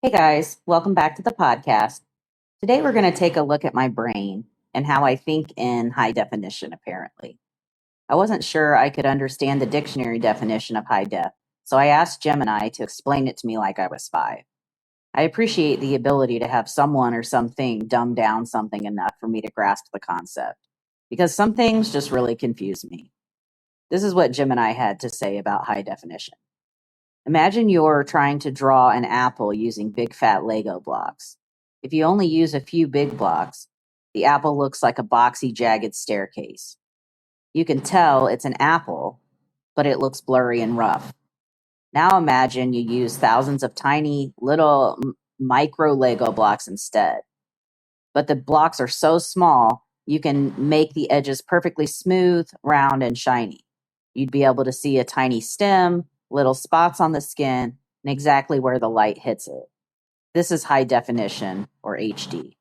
Hey guys, welcome back to the podcast. Today we're going to take a look at my brain and how I think in high definition, apparently. I wasn't sure I could understand the dictionary definition of high def, so I asked Gemini to explain it to me like I was five. I appreciate the ability to have someone or something dumb down something enough for me to grasp the concept, because some things just really confuse me. This is what Gemini had to say about high definition. Imagine you're trying to draw an apple using big fat Lego blocks. If you only use a few big blocks, the apple looks like a boxy, jagged staircase. You can tell it's an apple, but it looks blurry and rough. Now imagine you use thousands of tiny little micro Lego blocks instead. But the blocks are so small, you can make the edges perfectly smooth, round, and shiny. You'd be able to see a tiny stem, little spots on the skin, and exactly where the light hits it. This is high definition, or HD.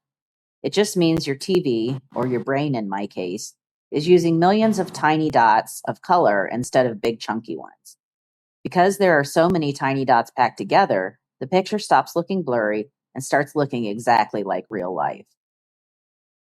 It just means your TV, or your brain in my case, is using millions of tiny dots of color instead of big chunky ones. Because there are so many tiny dots packed together, the picture stops looking blurry and starts looking exactly like real life.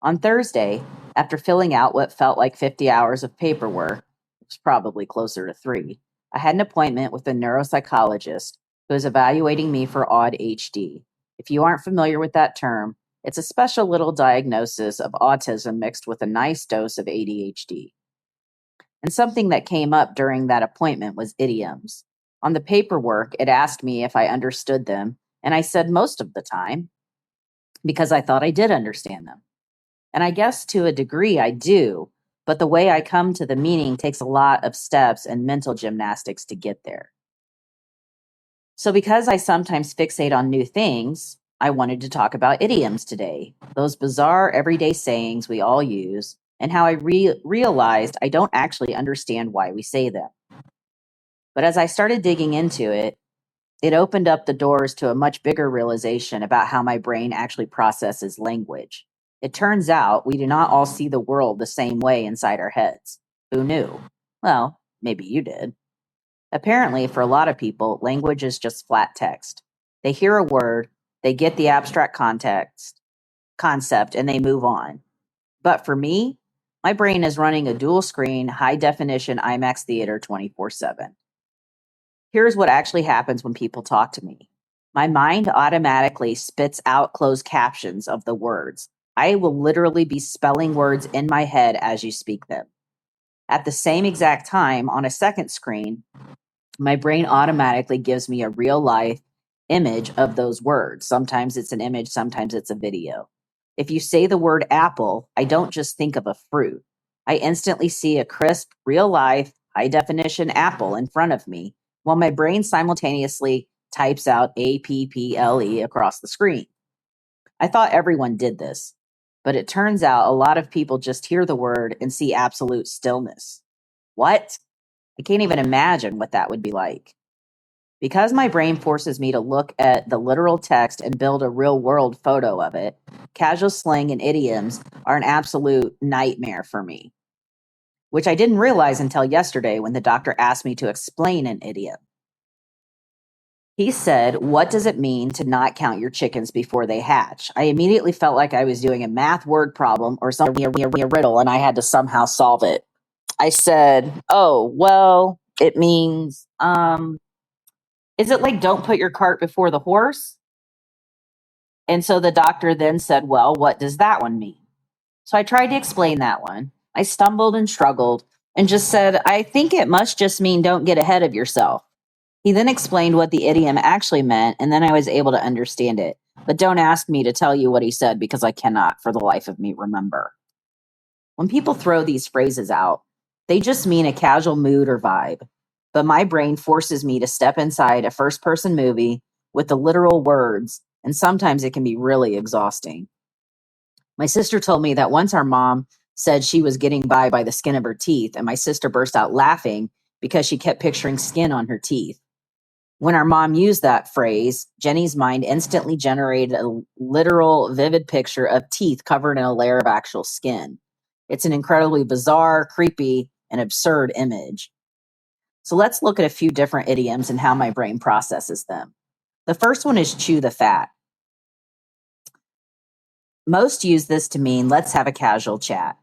On Thursday, after filling out what felt like 50 hours of paperwork, it was probably closer to 3, I had an appointment with a neuropsychologist who is evaluating me for AUD-HD. If you aren't familiar with that term, it's a special little diagnosis of autism mixed with a nice dose of ADHD. And something that came up during that appointment was idioms. On the paperwork, it asked me if I understood them, and I said most of the time because I thought I did understand them. And I guess to a degree I do, but the way I come to the meaning takes a lot of steps and mental gymnastics to get there. So, because I sometimes fixate on new things, I wanted to talk about idioms today, those bizarre everyday sayings we all use, and how I realized I don't actually understand why we say them. But as I started digging into it, it opened up the doors to a much bigger realization about how my brain actually processes language. It turns out we do not all see the world the same way inside our heads. Who knew? Well, maybe you did. Apparently, for a lot of people, language is just flat text. They hear a word, they get the abstract concept, and they move on. But for me, my brain is running a dual screen, high definition IMAX theater 24/7. Here's what actually happens when people talk to me. My mind automatically spits out closed captions of the words. I will literally be spelling words in my head as you speak them. At the same exact time, on a second screen, my brain automatically gives me a real life image of those words. Sometimes it's an image, sometimes it's a video. If you say the word apple, I don't just think of a fruit. I instantly see a crisp, real life, high definition apple in front of me, while my brain simultaneously types out APPLE across the screen. I thought everyone did this, but it turns out a lot of people just hear the word and see absolute stillness. What? I can't even imagine what that would be like. Because my brain forces me to look at the literal text and build a real world photo of it, casual slang and idioms are an absolute nightmare for me, which I didn't realize until yesterday when the doctor asked me to explain an idiom. He said, "What does it mean to not count your chickens before they hatch?" I immediately felt like I was doing a math word problem or something, a riddle, and I had to somehow solve it. I said, "Oh, well, it means, is it like don't put your cart before the horse?" And so the doctor then said, "Well, what does that one mean?" So I tried to explain that one. I stumbled and struggled and just said, "I think it must just mean don't get ahead of yourself." He then explained what the idiom actually meant, and then I was able to understand it. But don't ask me to tell you what he said because I cannot, for the life of me, remember. When people throw these phrases out, they just mean a casual mood or vibe. But my brain forces me to step inside a first person movie with the literal words, and sometimes it can be really exhausting. My sister told me that once our mom said she was getting by the skin of her teeth, and my sister burst out laughing because she kept picturing skin on her teeth. When our mom used that phrase, Jenny's mind instantly generated a literal, vivid picture of teeth covered in a layer of actual skin. It's an incredibly bizarre, creepy, and absurd image. So let's look at a few different idioms and how my brain processes them. The first one is chew the fat. Most use this to mean let's have a casual chat.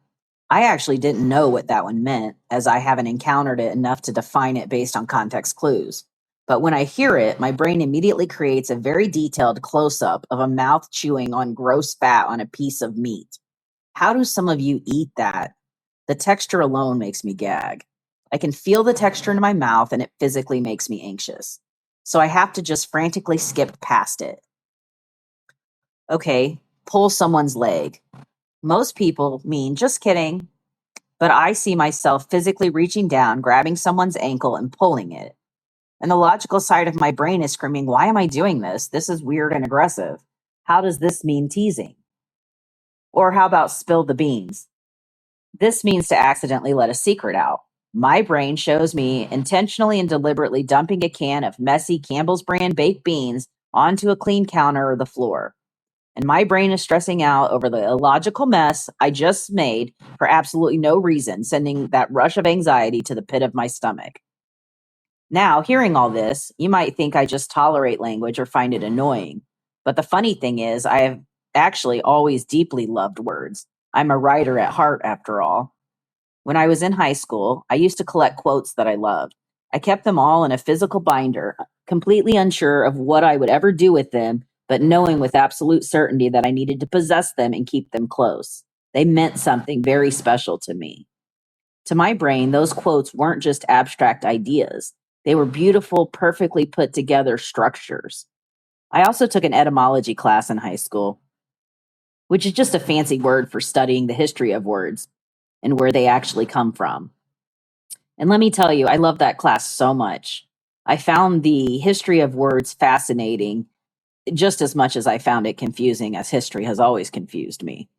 I actually didn't know what that one meant, as I haven't encountered it enough to define it based on context clues. But when I hear it, my brain immediately creates a very detailed close up of a mouth chewing on gross fat on a piece of meat. How do some of you eat that? The texture alone makes me gag. I can feel the texture in my mouth and it physically makes me anxious. So I have to just frantically skip past it. Okay, pull someone's leg. Most people mean just kidding, but I see myself physically reaching down, grabbing someone's ankle and pulling it. And the logical side of my brain is screaming, why am I doing this? This is weird and aggressive. How does this mean teasing? Or how about spill the beans? This means to accidentally let a secret out. My brain shows me intentionally and deliberately dumping a can of messy Campbell's brand baked beans onto a clean counter or the floor. And my brain is stressing out over the illogical mess I just made for absolutely no reason, sending that rush of anxiety to the pit of my stomach. Now, hearing all this, you might think I just tolerate language or find it annoying. But the funny thing is, I have actually always deeply loved words. I'm a writer at heart, after all. When I was in high school, I used to collect quotes that I loved. I kept them all in a physical binder, completely unsure of what I would ever do with them, but knowing with absolute certainty that I needed to possess them and keep them close. They meant something very special to me. To my brain, those quotes weren't just abstract ideas. They were beautiful, perfectly put together structures. I also took an etymology class in high school, which is just a fancy word for studying the history of words and where they actually come from. And let me tell you, I love that class so much. I found the history of words fascinating just as much as I found it confusing, as history has always confused me.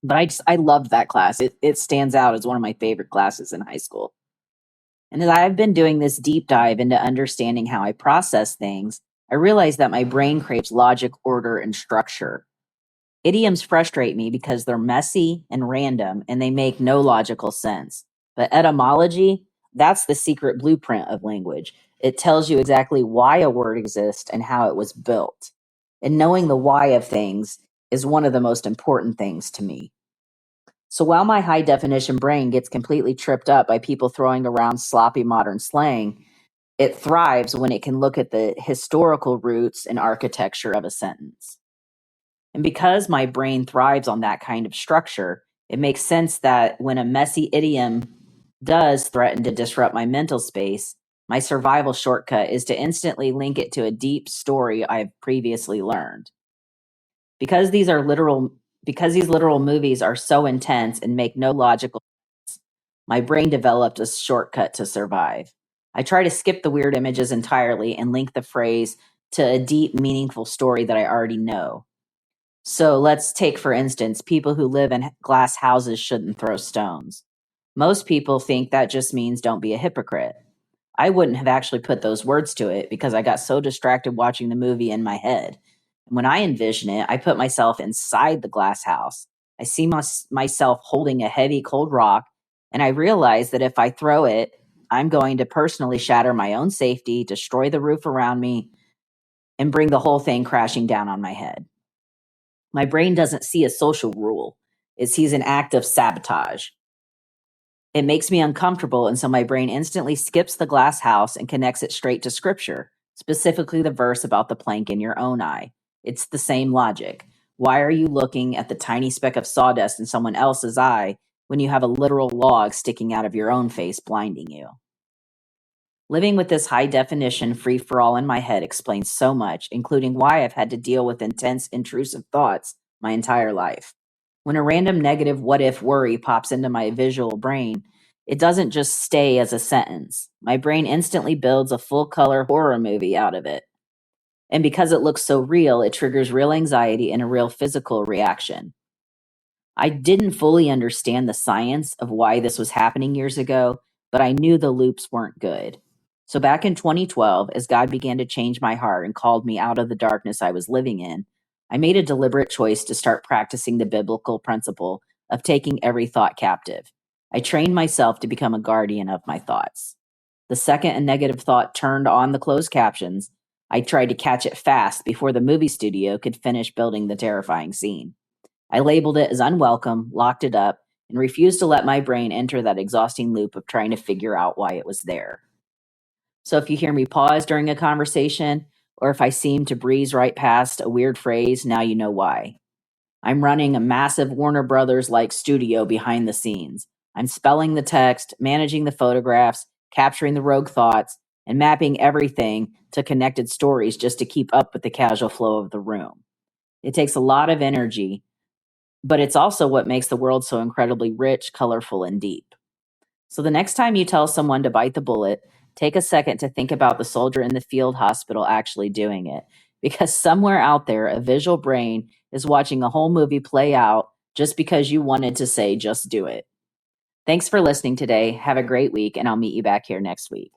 But I loved that class. It stands out as one of my favorite classes in high school. And as I've been doing this deep dive into understanding how I process things, I realize that my brain craves logic, order, and structure. Idioms frustrate me because they're messy and random and they make no logical sense. But etymology, that's the secret blueprint of language. It tells you exactly why a word exists and how it was built. And knowing the why of things is one of the most important things to me. So while my high definition brain gets completely tripped up by people throwing around sloppy modern slang, it thrives when it can look at the historical roots and architecture of a sentence. And because my brain thrives on that kind of structure, it makes sense that when a messy idiom does threaten to disrupt my mental space, my survival shortcut is to instantly link it to a deep story I've previously learned. Because these literal movies are so intense and make no logical sense, my brain developed a shortcut to survive. I try to skip the weird images entirely and link the phrase to a deep, meaningful story that I already know. So let's take, for instance, people who live in glass houses shouldn't throw stones. Most people think that just means don't be a hypocrite. I wouldn't have actually put those words to it because I got so distracted watching the movie in my head. When I envision it, I put myself inside the glass house. I see myself holding a heavy, cold rock, and I realize that if I throw it, I'm going to personally shatter my own safety, destroy the roof around me, and bring the whole thing crashing down on my head. My brain doesn't see a social rule, it sees an act of sabotage. It makes me uncomfortable, and so my brain instantly skips the glass house and connects it straight to scripture, specifically the verse about the plank in your own eye. It's the same logic. Why are you looking at the tiny speck of sawdust in someone else's eye when you have a literal log sticking out of your own face blinding you? Living with this high definition free for all in my head explains so much, including why I've had to deal with intense, intrusive thoughts my entire life. When a random negative what if worry pops into my visual brain, it doesn't just stay as a sentence. My brain instantly builds a full color horror movie out of it. And because it looks so real, it triggers real anxiety and a real physical reaction. I didn't fully understand the science of why this was happening years ago, but I knew the loops weren't good. So back in 2012, as God began to change my heart and called me out of the darkness I was living in, I made a deliberate choice to start practicing the biblical principle of taking every thought captive. I trained myself to become a guardian of my thoughts. The second a negative thought turned on the closed captions, I tried to catch it fast before the movie studio could finish building the terrifying scene. I labeled it as unwelcome, locked it up, and refused to let my brain enter that exhausting loop of trying to figure out why it was there. So if you hear me pause during a conversation, or if I seem to breeze right past a weird phrase, now you know why. I'm running a massive Warner Brothers like studio behind the scenes. I'm spelling the text, managing the photographs, capturing the rogue thoughts, and mapping everything to connected stories just to keep up with the casual flow of the room. It takes a lot of energy, but it's also what makes the world so incredibly rich, colorful, and deep. So the next time you tell someone to bite the bullet, take a second to think about the soldier in the field hospital actually doing it. Because somewhere out there, a visual brain is watching a whole movie play out just because you wanted to say, just do it. Thanks for listening today. Have a great week, and I'll meet you back here next week.